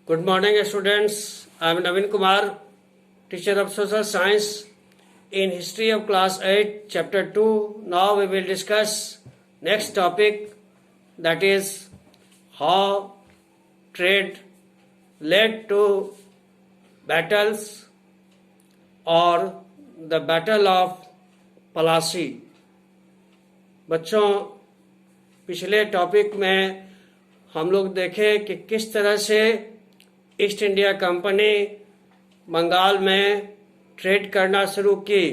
Good morning, students. I am Naveen Kumar, teacher of social science in history of class 8, chapter 2. Now we will discuss next topic, that is how trade led to battles or the battle of Palasi. बच्चों, पिछले topic में हम लोग देखें कि किस तरह से ईस्ट इंडिया कंपनी बंगाल में ट्रेड करना शुरू की,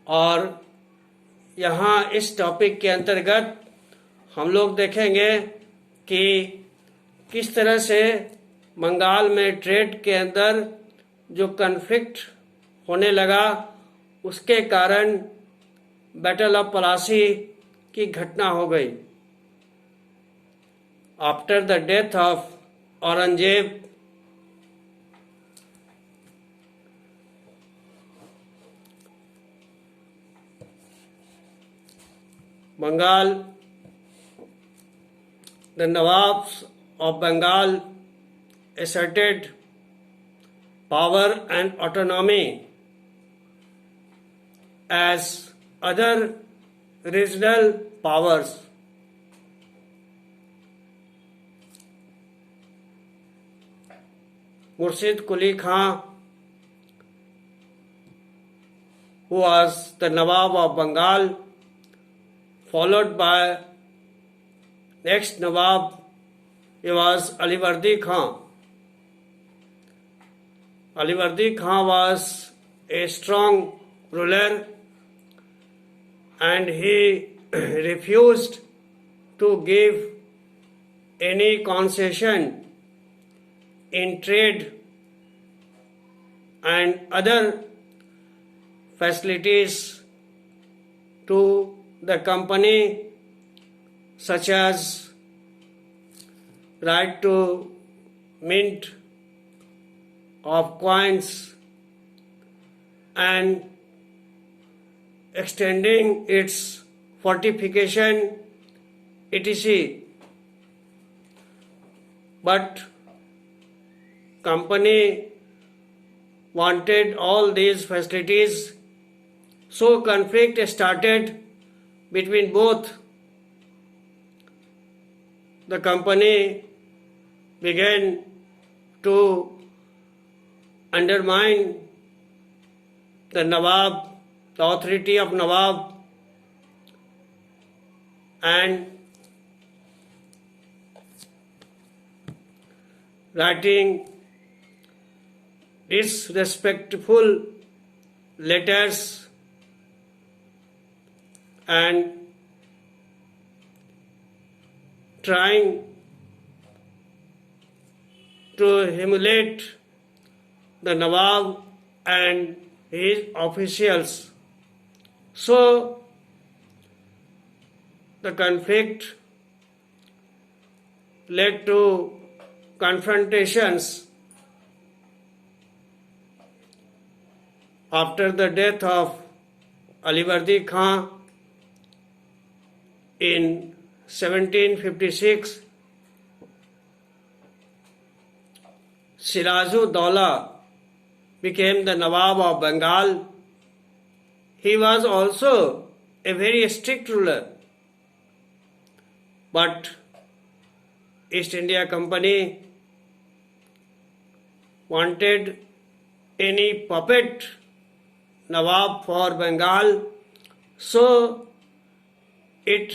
और यहाँ इस टॉपिक के अंतर्गत हम लोग देखेंगे कि किस तरह से बंगाल में ट्रेड के अंदर जो कन्फ्लिक्ट होने लगा, उसके कारण बैटल ऑफ पलासी की घटना हो गई। After the death of Aurangzeb, Bengal, the Nawabs of Bengal asserted power and autonomy as other regional powers. Murshid Quli Khan, who was the Nawab of Bengal, followed by next Nawab, he was Alivardi Khan. Alivardi Khan was a strong ruler and he refused to give any concession in trade and other facilities to the company, such as right to mint of coins and extending its fortification, etc. But company wanted all these facilities, so conflict started between both. The company began to undermine the Nawab, the authority of Nawab, and writing disrespectful letters and trying to humiliate the Nawab and his officials. So the conflict led to confrontations. After the death of Alivardi Khan in 1756, Siraj-ud-Daulah became the Nawab of Bengal. He was also a very strict ruler, but East India Company wanted any puppet Nawab for Bengal, so it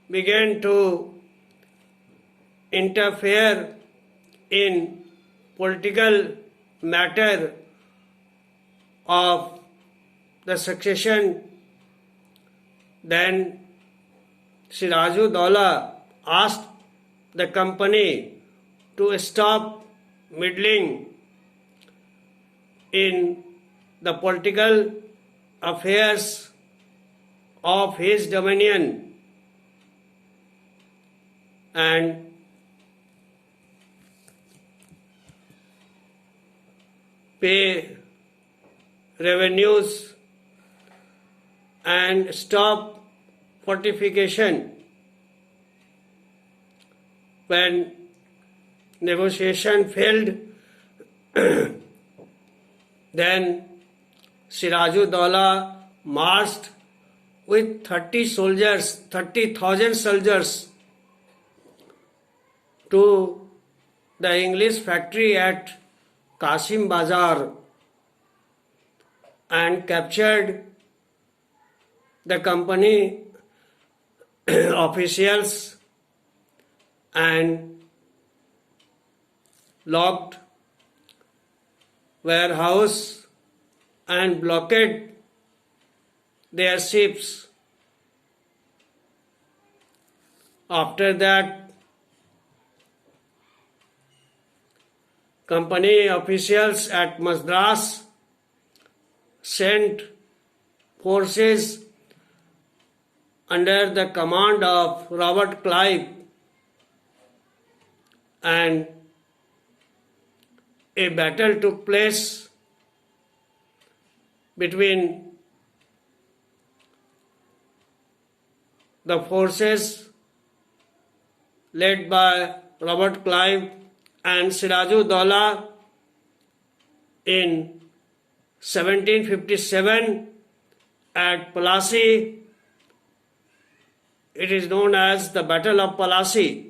began to interfere in political matter of the succession. Then Siraj-ud-Daulah asked the company to stop meddling in the political affairs of his dominion and pay revenues and stop fortification. When negotiation failed, then Sirajuddaula marched with 30,000 soldiers to the English factory at Qasim Bazar and captured the company officials and locked warehouse and blockaded their ships. After that, company officials at Madras sent forces under the command of Robert Clive, and a battle took place between the forces led by Robert Clive and Sirajuddaula in 1757 at Plassey. It is known as the Battle of Plassey.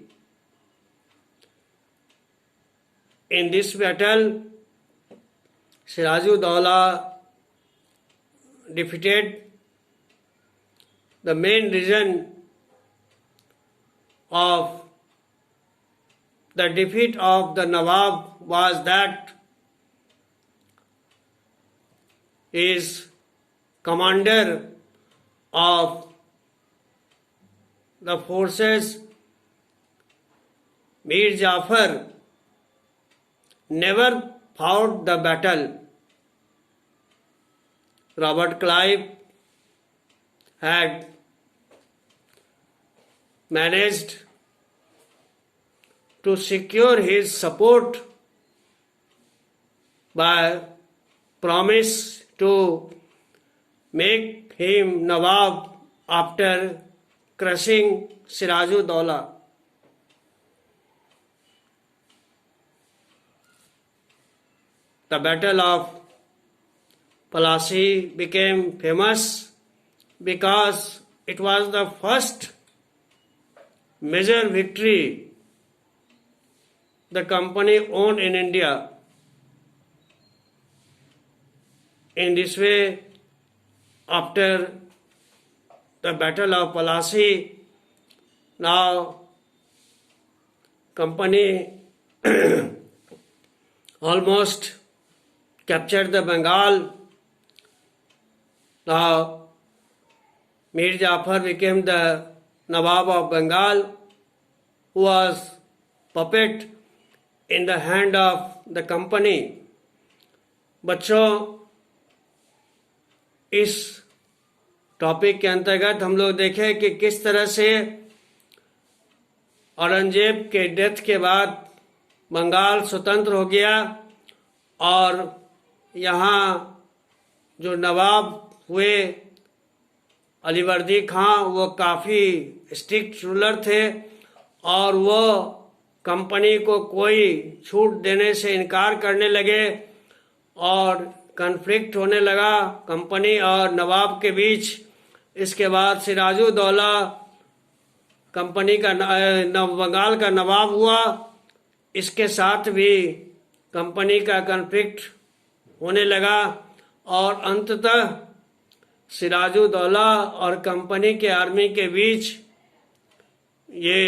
In this battle, Sirajuddaula defeated. The main reason of the defeat of the Nawab was that his commander of the forces, Mir Jafar, never fought the battle. Robert Clive had managed to secure his support by promise to make him Nawab after crushing Sirajuddaula. The Battle of Plassey became famous because it was the first major victory the company owned in India. In this way, after the Battle of Plassey, now company almost captured the Bengal. Now Mir Jafar became the Nawab of Bengal, who was puppet in the hand of the company. बच्चों, इस topic के अंतर्गत हम लोग देखें कि किस तरह से औरंगजेब के डेथ के बाद बंगाल स्वतंत्र हो गया और यहाँ जो नवाब हुए अलीवर्दी खां, वो काफ़ी स्ट्रिक्ट रूलर थे और वो कंपनी को कोई छूट देने से इनकार करने लगे और कन्फ्लिक्ट होने लगा कंपनी और नवाब के बीच। इसके बाद सिराजुद्दौला कंपनी का बंगाल का नवाब हुआ, इसके साथ भी कंपनी का कन्फ्लिक्ट होने लगा और अंततः सिराजुद्दौला और कंपनी के आर्मी के बीच ये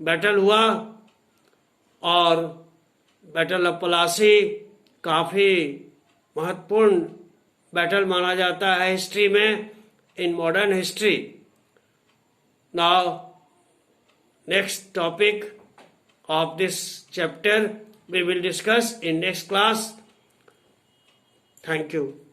बैटल हुआ और बैटल ऑफ प्लासी काफ़ी महत्वपूर्ण बैटल माना जाता है हिस्ट्री में, in modern history. Now next topic of this chapter we will discuss in next class. Thank you.